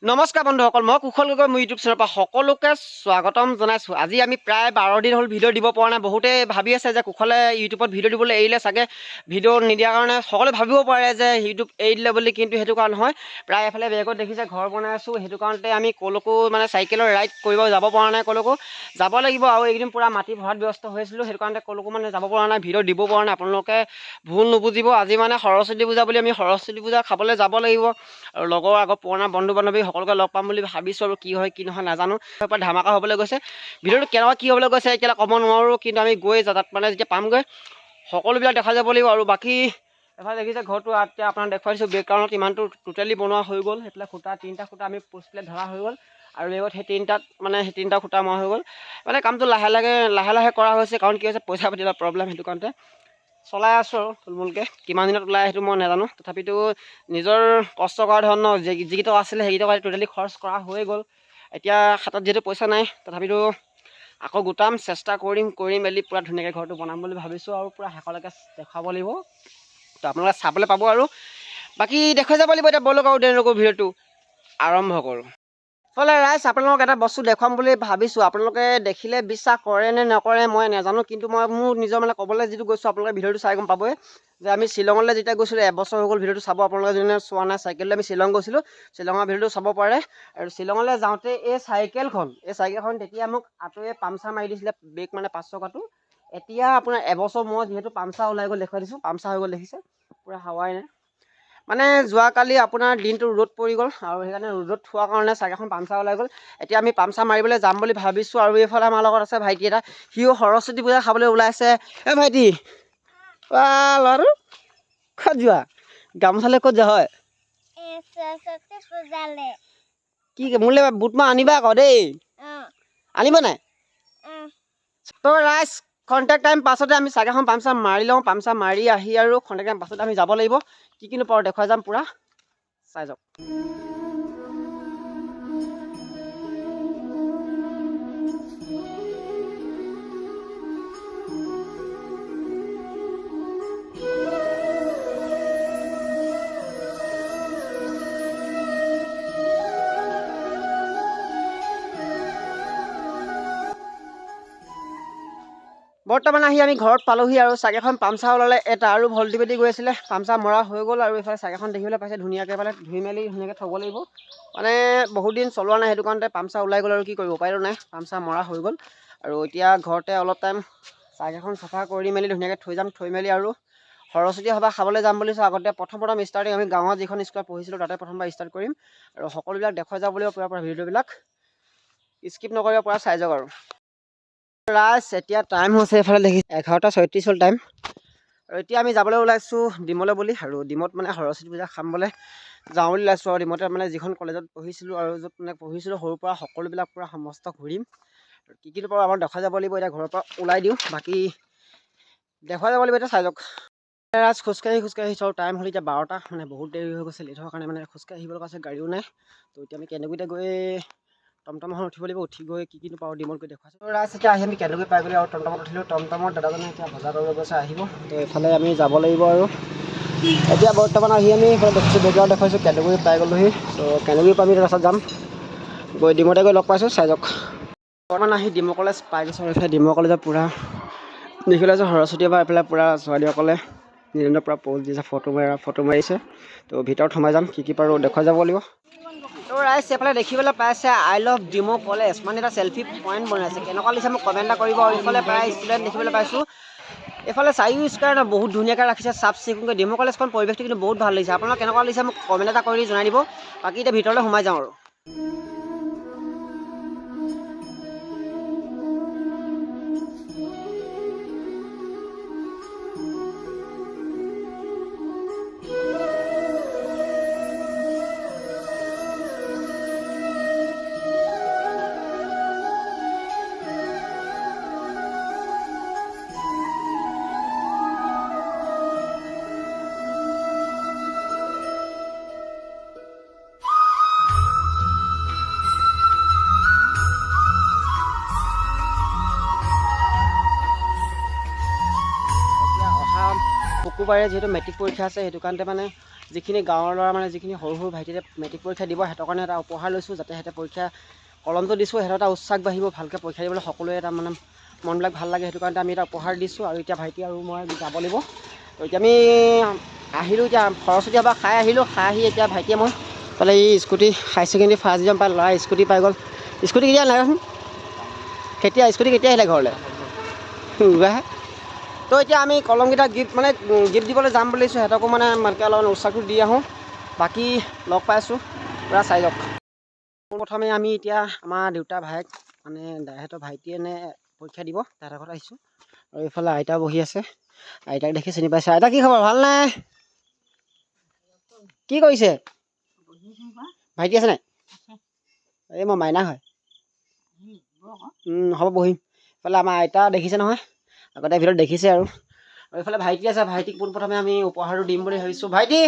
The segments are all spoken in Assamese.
নমস্কাৰ বন্ধুসকল, মই কুশল গগৈ মোৰ ইউটিউব চেনেলৰ পৰা সকলোকে স্বাগতম জনাইছোঁ। আজি আমি প্ৰায় 12 দিন হ'ল ভিডিঅ' দিব পৰা নাই। বহুতে ভাবি আছে যে কুশলে ইউটিউবত ভিডিঅ' দিবলৈ এৰিলে চাগে, ভিডিঅ' নিদিয়াৰ কাৰণে সকলোৱে ভাবিব পাৰে যে ইউটিউব এৰি দিলে বুলি, কিন্তু সেইটো কাৰণ নহয়। প্ৰায় এফালে বেগত দেখিছে ঘৰ বনাই আছোঁ, সেইটো কাৰণতে আমি ক'লৈকো মানে চাইকেলৰ ৰাইড কৰিব যাব পৰা নাই। ক'লৈকো যাব লাগিব আৰু এইকেইদিন পূৰা মাটি ভৰাত ব্যস্ত হৈছিলোঁ, সেইটো কাৰণতে ক'লৈকো মানে যাব পৰা নাই, ভিডিঅ' দিব পৰা নাই। আপোনালোকে ভুল নুবুজিব। আজি মানে সৰস্বতী পূজা বুলি আমি সৰস্বতী পূজা খাবলৈ যাব লাগিব আৰু লগৰ আগৰ পুৰণা বন্ধু বান্ধৱী সকলোকে লগ পাম বুলি ভাবিছোঁ আৰু কি হয় কি নহয় নাজানো। তাৰপৰা ধামাকা হ'বলৈ গৈছে। ভিডিঅ'টো কেনেকুৱা কি হ'বলৈ গৈছে এতিয়া ক'ব নোৱাৰোঁ, কিন্তু আমি গৈ তাত মানে যেতিয়া পামগৈ সকলোবিলাক দেখা যাব লাগিব। আৰু বাকী এফালে দেখিছে ঘৰটো এতিয়া আপোনাক দেখুৱাই দিছোঁ, বেকগ্ৰাউণ্ডত ইমানটো টোটেলি বনোৱা হৈ গ'ল। সেইফালে খুঁটা 3টা খুঁটা আমি পোষ্ট প্লেট ধৰা হৈ গ'ল আৰু বেগত সেই 3টা খুঁটা মৰা হৈ গ'ল। মানে কামটো লাহে লাহে কৰা হৈছে, কাৰণ কি হৈছে পইচা পাতি অলপ প্ৰব্লেম, সেইটো কাৰণতে চলাই আছোঁ আৰু থুলমূলকৈ। কিমান দিনত ওলাই সেইটো মই নাজানো, তথাপিতো নিজৰ কষ্ট কৰা ধৰণৰ যিকেইটকা আছিলে সেইকেইটকা টোটেলি খৰচ কৰা হৈ গ'ল। এতিয়া হাতত যিহেতু পইচা নাই, তথাপিতো আকৌ গোটাম, চেষ্টা কৰি মেলি পূৰা ধুনীয়াকৈ ঘৰটো বনাম বুলি ভাবিছোঁ আৰু পূৰা শেষলৈকে দেখুৱাব লাগিব। তো আপোনালোকে চাবলৈ পাব আৰু বাকী দেখুৱাই যাব লাগিব। এতিয়া ব'লক আৰু দেৰি নকৰোঁ, ভিডিঅ'টো আৰম্ভ কৰোঁ। ফলে ৰাইজ আপোনালোকক এটা বস্তু দেখুৱাম বুলি ভাবিছোঁ। আপোনালোকে দেখিলে বিশ্বাস কৰে নে নকৰে মই নাজানো, কিন্তু মই মোৰ নিজৰ মানে ক'বলৈ যিটো গৈছোঁ, আপোনালোকে ভিডিঅ'টো চাই গম পাবই যে আমি শ্বিলঙলৈ যেতিয়া গৈছিলোঁ, এবছৰ হৈ গ'ল। ভিডিঅ'টো চাব আপোনালোকে যোনে চোৱা নাই। চাইকেললৈ আমি শ্বিলং গৈছিলোঁ, শ্বিলঙৰ ভিডিঅ'টো চাব পাৰে। আৰু শ্বিলঙলৈ যাওঁতে এই চাইকেলখন তেতিয়া মোক আঁতৰে পামচাৰ মাৰি দিছিলে, ব্ৰেক মানে 5 চকাটো। এতিয়া আপোনাৰ এবছৰ মই যিহেতু পামচাৰ ওলাই গ'ল, দেখুৱাই দিছোঁ, পামচাৰ হৈ গ'ল দেখিছে, পূৰা হাৱাই নাই। মানে যোৱাকালি আপোনাৰ দিনটো ৰ'দ পৰি গ'ল আৰু সেইকাৰণে ৰ'দত থোৱাৰ কাৰণে চাইকেলখন পামচাৰ ওলাই গ'ল। এতিয়া আমি পামচাৰ মাৰিবলৈ যাম বুলি ভাবিছোঁ। আৰু এইফালে আমাৰ লগত আছে ভাইটি এটা, সিও সৰস্বতী পূজা খাবলৈ ওলাইছে। ভাইটি ল'ৰাটো ক'ত যোৱা? গামোচালৈ ক'ত যোৱা হয়? কি মোলৈ বুটমাহ আনিবা আকৌ দেই, আনিব নাই? তো ৰাইজ খন্তেক টাইম পাছতে আমি চাইকেলখন পামচাৰ মাৰি লওঁ। পামচাৰ মাৰি আহি আৰু খন্তেক টাইম পাছতে আমি যাব লাগিব। কি কিনো পাৰোঁ দেখুৱাই যাম, পূৰা চাই যাওক। বৰ্তমান আহি আমি ঘৰত পালোহি আৰু চাইকেলখন পামচাৰ ওলালে এটা, আৰু ভল্টিবেটি গৈ আছিলে, পামচাৰ মৰা হৈ গ'ল। আৰু এইফালে চাইকেলখন দেখিবলৈ পাইছে ধুনীয়াকৈ, এইফালে ধুই মেলি ধুনীয়াকৈ থ'ব লাগিব। মানে বহুত দিন চলোৱা নাই, সেইটো কাৰণতে পামচাৰ ওলাই গ'ল আৰু কি কৰিব, উপায়তো নাই, পামচাৰ মৰা হৈ গ'ল। আৰু এতিয়া ঘৰতে অলপ টাইম চাইকেলখন চাফা কৰি মেলি ধুনীয়াকৈ থৈ যাম। থৈ মেলি আৰু সৰস্বতী সভা খাবলৈ যাম বুলি আগতে প্ৰথম ষ্টাৰ্টিং আমি গাঁৱত যিখন স্কুলত পঢ়িছিলোঁ তাতে প্ৰথমবাৰ ষ্টাৰ্ট কৰিম। আৰু সকলোবিলাক দেখুৱাই যাব লাগিব পূৰা ভিডিঅ'বিলাক, স্কিপ নকৰিব, পূৰা চাই যাওক। আৰু ৰাইজ এতিয়া টাইম হৈছে, এইফালে দেখি 11:36 হ'ল টাইম। আৰু এতিয়া আমি যাবলৈ ওলাইছোঁ ডিমলৈ বুলি। আৰু ডিমত মানে সৰস্বতী পূজা খাবলৈ যাওঁ বুলি ওলাইছোঁ। আৰু ডিমতে মানে যিখন কলেজত পঢ়িছিলোঁ আৰু য'ত মানে পঢ়িছিলোঁ সৰুৰ পৰা, সকলোবিলাক পূৰা সমস্ত ঘূৰিম। কি কিনো পাৰোঁ আমাৰ দেখাই যাব লাগিব। এতিয়া ঘৰৰ পৰা ওলাই দিওঁ, বাকী দেখুৱাই যাব লাগিব, এতিয়া চাই যাওক। ৰাইজ খোজকাঢ়ি আহিছোঁ আৰু টাইম হ'ল এতিয়া 12টা, মানে বহুত দেৰি হৈ গৈছে। লেট হোৱাৰ কাৰণে মানে খোজকাঢ়ি আহিবলৈ কৈছে, গাড়ীও নাই। তো এতিয়া আমি কেনেকুৱাতে গৈ টমটমখন উঠিব লাগিব, উঠি গৈ কি কিনো পাৰোঁ ডিমত গৈ দেখুৱাইছোঁ। ৰাইজ এতিয়া আহি আমি কেনেকৈ পাই গ'লো আৰু টমটমত উঠিলোঁ। টমটমৰ দাদাজনে এতিয়া বজাৰ কৰিব গৈছে, আহিব। তো এইফালে আমি যাব লাগিব। আৰু এতিয়া বৰ্তমান আহি আমি এইফালে দেখিছোঁ, বেগত দেখুৱাইছোঁ কেনেকৈ পাই গ'লোহি। তো কেনেকৈ পাম তাৰপাছত যাম, গৈ ডিমতে গৈ লগ পাইছোঁ, চাই যাওক। বৰ্তমান আহি ডিমু কলেজ পাই গৈছোঁ। আৰু এইফালে ডিমু কলেজত পূৰা দেখিলে যে সৰস্বতী বা এইফালে পূৰা ছোৱালীসকলে নিজৰ পূৰা প'জ দিছে, ফটো মাৰিছে। তো ভিতৰত সোমাই যাম, কি পাৰোঁ দেখুৱাই যাব লাগিব। তো ৰাইজ এইফালে দেখিবলৈ পাইছে আই লাভ ডিমু কলেজ, মানে এটা চেল্ফি পইণ্ট বনাইছে। কেনেকুৱা লাগিছে মোক কমেণ্ট এটা কৰিব। আৰু ইফালে প্ৰায় ষ্টুডেণ্ট দেখিবলৈ পাইছোঁ। এইফালে চাৰিও বহুত ধুনীয়াকৈ ৰাখিছে, চাফ চিকুণকৈ। ডিমু কলেজখন পৰিৱেশটো কিন্তু বহুত ভাল লাগিছে। আপোনালোক কেনেকুৱা লাগিছে মোক কমেণ্ট এটা কৰি জনাই দিব। বাকী এতিয়া ভিতৰলৈ সোমাই যাওঁ। আৰু শুকুৰবাৰে যিহেতু মেট্ৰিক পৰীক্ষা আছে, সেইটো কাৰণতে মানে যিখিনি গাঁৱৰ ল'ৰা মানে যিখিনি সৰু সৰু ভাইটিয়ে মেট্ৰিক পৰীক্ষা দিব সিহঁতৰ কাৰণে এটা উপহাৰ লৈছোঁ, যাতে সিহঁতে পৰীক্ষা কলমটো দিছোঁ, সিহঁতৰ এটা উৎসাহ বাঢ়িব ভালকৈ পৰীক্ষা দিবলৈ, সকলোৱে এটা মানে মনবিলাক ভাল লাগে, সেইটো কাৰণে আমি এটা উপহাৰ দিছোঁ। আৰু এতিয়া ভাইটি আৰু মই যাব লাগিব। তো এতিয়া আমি আহিলোঁ, এতিয়া সৰস্বতী এবাৰ খাই আহিলোঁ, খাই আহি এতিয়া ভাইটিয়ে মই পালে এই scooty higher secondary first division পাই ল'ৰা স্কুটি পাই গ'ল। স্কুটি কেতিয়া নাগাচোন কেতিয়া স্কুটি কেতিয়া আহিলে ঘৰলৈ তো এতিয়া আমি কলমকেইটা গিফ্ট দিবলৈ যাম বুলিছোঁ, সিহঁতকো মানে অলপমান উৎসাহটো দি আহোঁ। বাকী লগ পাইছোঁ পূৰা চাই লওক। প্ৰথমে আমি এতিয়া আমাৰ দেউতা ভায়েক মানে দাদাহঁতৰ ভাইটিয়ে পৰীক্ষা দিব, তাহাঁতৰ ঘৰত আহিছোঁ। আৰু এইফালে আইতা বহি আছে, আইতাক দেখি চিনি পাইছে। আইতা কি খবৰ, ভাল নাই? কি কৰিছে? ভাইটি আছে নাই? এই মই মাইনা হয়। হ'ব বহিম। এইফালে আমাৰ আইতা দেখিছে নহয়, আগতে ভিতৰত দেখিছে। আৰু এইফালে ভাইটি আছে, ভাইটিক পোনপ্ৰথমে আমি উপহাৰটো দিম বুলি ভাবিছোঁ। ভাইটি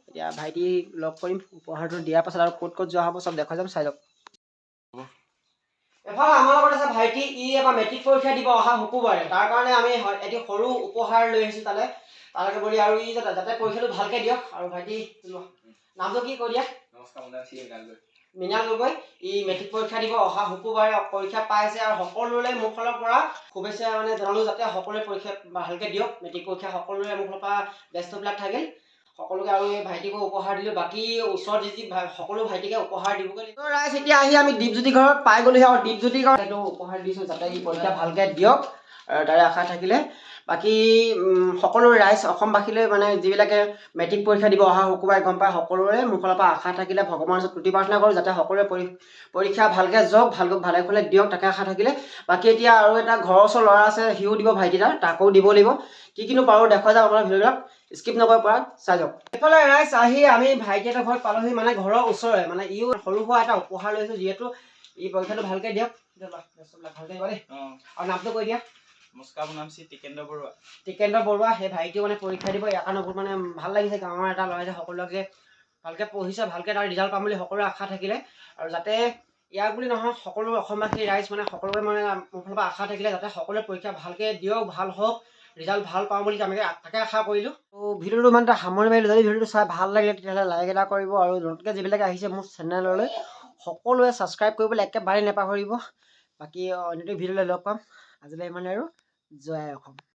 এতিয়া ভাইটিক লগ কৰিম, উপহাৰটো দিয়াৰ পাছত আৰু ক'ত ক'ত যোৱা হ'ব চব দেখাই যাম, চাই যাওক। এফালে আমাৰ লগত আছে ভাইটি, ই এবাৰ মেট্ৰিক পৰীক্ষা দিব অহা শুকুৰবাৰে, তাৰ কাৰণে আমি এটি সৰু উপহাৰ লৈ আহিছোঁ তালৈকে বুলি। আৰু ই যাতে পৰীক্ষাটো ভালকৈ দিয়ক। আৰু ভাইটি নামটো কি কৈ দিয়া? মৃণাল গগৈ। ই মেট্ৰিক পৰীক্ষা দিব অহা শুকুৰবাৰে, পৰীক্ষা পাইছে। আৰু সকলোৰে মোৰ ফালৰ পৰা শুভেচ্ছা জনালোঁ, যাতে সকলোৱে পৰীক্ষা ভালকৈ দিয়ক। মেট্ৰিক পৰীক্ষা সকলোৰে মোৰ ফালৰ পৰা ব্যস্তবিলাক থাকিল সকলোকে। আৰু এই ভাইটিকো উপহাৰ দিলোঁ, বাকী ওচৰত যি সকলো ভাইটিকে উপহাৰ দিবগৈ লাগিব। ৰাইজ এতিয়া আহি আমি দীপজ্যোতি ঘৰত পাই গ'লোহি, আৰু দীপজ্যোতি ঘৰত এইটো উপহাৰ দিছোঁ, যাতে ই পৰীক্ষা ভালকৈ দিয়ক, তাৰে আশা থাকিলে। বাকী সকলো ৰাইজ অসমবাসীলৈ মানে যিবিলাকে মেট্ৰিক পৰীক্ষা দিব অহা শুকুৰবাৰে গম পায়, সকলোৰে মোৰ ফালৰ পৰা আশা থাকিলে ভগৱানৰ ওচৰত তুতি প্ৰাৰ্থনা কৰোঁ, যাতে সকলোৰে পৰীক্ষা ভালকৈ যাওক, ভালে ভালে দিয়ক, তাকে আশা থাকিলে। বাকী এতিয়া আৰু এটা ঘৰৰ ওচৰৰ ল'ৰা আছে, সিও দিব ভাইটি তাকো দিব লাগিব। কিনো পাৰোঁ দেখুৱাই যাওক আপোনাৰ ভিডিঅ'বিলাক, স্কিপ নকৰে পৰা চাই যাওক। এইফালে ৰাইজ আহি আমি ভাইটিহঁতৰ ঘৰত পালোহি, মানে ঘৰৰ ওচৰৰে, মানে ইও সৰু সুৰা এটা উপহাৰ লৈছোঁ, যিহেতু ই পৰীক্ষাটো ভালকৈ দিয়ক। ভালকৈ দিব দেই। আৰু নামটো কৈ দিয়া। নমস্কাৰ, মোৰ নাম শ্ৰী টিকেন্দ্ৰ বৰুৱা। টিকেন্দ্ৰ বৰুৱা। সেই ভাইটিও মানে পৰীক্ষা দিব, ইয়াৰ কাৰণে বহুত মানে ভাল লাগিছে। গাঁৱৰ এটা ল'ৰা যে সকলোকে যে ভালকৈ পঢ়িছে, ভালকৈ তাৰ ৰিজাল্ট পাম বুলি সকলোৰে আশা থাকিলে। আৰু যাতে ইয়াক বুলি নহয়, সকলো অসমবাসী ৰাইজ মানে সকলোৰে মানে মোৰ ফালৰ পৰা আশা থাকিলে, যাতে সকলোৱে পৰীক্ষা ভালকৈ দিয়ক, ভাল হওক, ৰিজাল্ট ভাল পাওঁ বুলি আমি তাকে আশা কৰিলোঁ। তো ভিডিঅ'টো ইমান এটা সামৰি মাৰিলোঁ। যদি ভিডিঅ'টো চাই ভাল লাগিলে তেতিয়াহ'লে লাইক এটা কৰিব, আৰু নতুনকৈ যিবিলাকে আহিছে মোৰ চেনেললৈ সকলোৱে ছাবস্ক্ৰাইব কৰিবলৈ একেবাৰে নাপাহৰিব। বাকী অন্যটো ভিডিঅ'লৈ লগ পাম। আজিলৈ ইমানে আৰু জয় অসম।